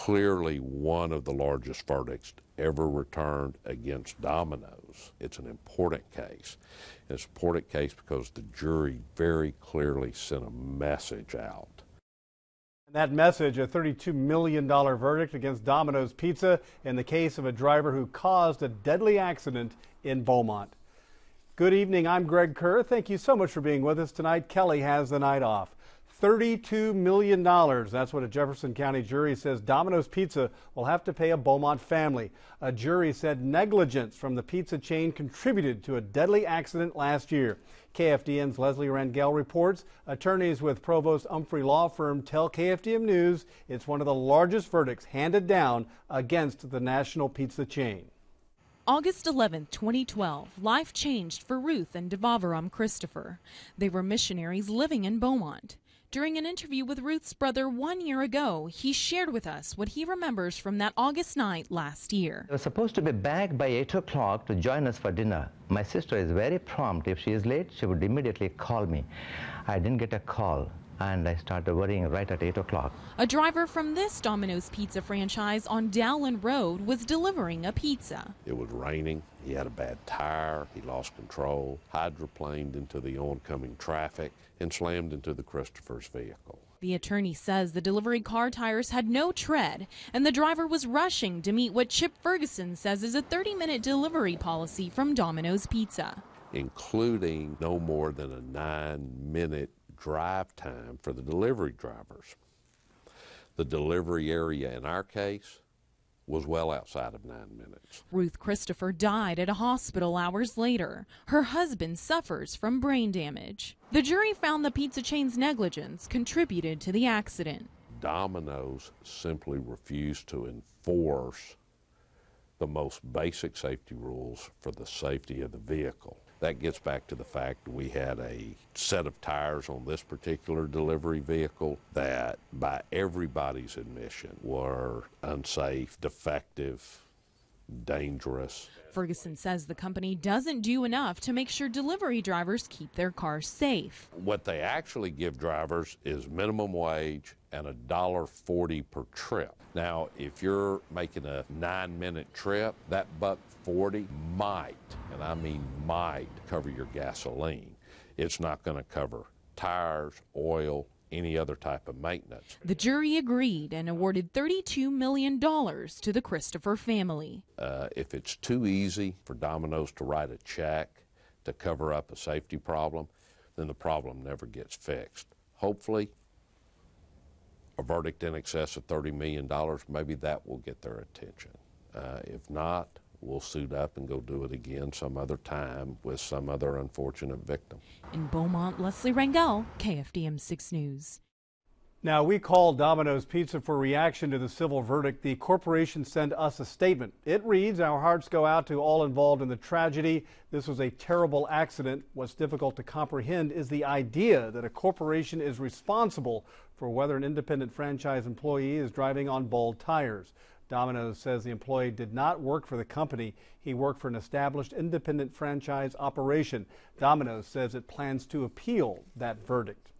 clearly one of the largest verdicts ever returned against Domino's. It's an important case. It's an important case because the jury very clearly sent a message out. And that message, a $32 million verdict against Domino's Pizza in the case of a driver who caused a deadly accident in Beaumont. Good evening, I'm Greg Kerr. Thank you so much for being with us tonight. Kelly has the night off. $32 million. That's what a Jefferson County jury says Domino's Pizza will have to pay a Beaumont family. A jury said negligence from the pizza chain contributed to a deadly accident last year. KFDM's Leslie Rangel reports. Attorneys with Provost Umphrey Law Firm tell KFDM News it's one of the largest verdicts handed down against the national pizza chain. August 11, 2012, life changed for Ruth and Devavaram Christopher. They were missionaries living in Beaumont. During an interview with Ruth's brother 1 year ago, he shared with us what he remembers from that August night last year. I was supposed to be back by 8 o'clock to join us for dinner. My sister is very prompt. If she is late, she would immediately call me. I didn't get a call, and I started worrying right at 8 o'clock. A driver from this Domino's Pizza franchise on Dowland Road was delivering a pizza. It was raining. He had a bad tire. He lost control, hydroplaned into the oncoming traffic, and slammed into the Christopher's vehicle. The attorney says the delivery car tires had no tread, and the driver was rushing to meet what Chip Ferguson says is a 30-minute delivery policy from Domino's Pizza, including no more than a 9-minute drive time for the delivery drivers. The delivery area in our case was well outside of 9 minutes. Ruth Christopher died at a hospital hours later. Her husband suffers from brain damage. The jury found the pizza chain's negligence contributed to the accident. Domino's simply refused to enforce the most basic safety rules for the safety of the vehicle. That gets back to the fact we had a set of tires on this particular delivery vehicle that, by everybody's admission, were unsafe, defective, dangerous. Ferguson says the company doesn't do enough to make sure delivery drivers keep their cars safe. What they actually give drivers is minimum wage and $1.40 per trip. Now, if you're making a 9-minute trip, that $1.40 might, and I mean might, cover your gasoline. It's not going to cover tires, oil, any other type of maintenance. The jury agreed and awarded $32 million to the Christopher family. If it's too easy for Domino's to write a check to cover up a safety problem, then the problem never gets fixed. Hopefully, a verdict in excess of $30 million, maybe that will get their attention. If not, we'll suit up and go do it again some other time with some other unfortunate victim. In Beaumont, Leslie Rangel, KFDM 6 News. Now, we called Domino's Pizza for reaction to the civil verdict. The corporation sent us a statement. It reads, "Our hearts go out to all involved in the tragedy. This was a terrible accident. What's difficult to comprehend is the idea that a corporation is responsible for whether an independent franchise employee is driving on bald tires." Domino's says the employee did not work for the company. He worked for an established independent franchise operation. Domino's says it plans to appeal that verdict.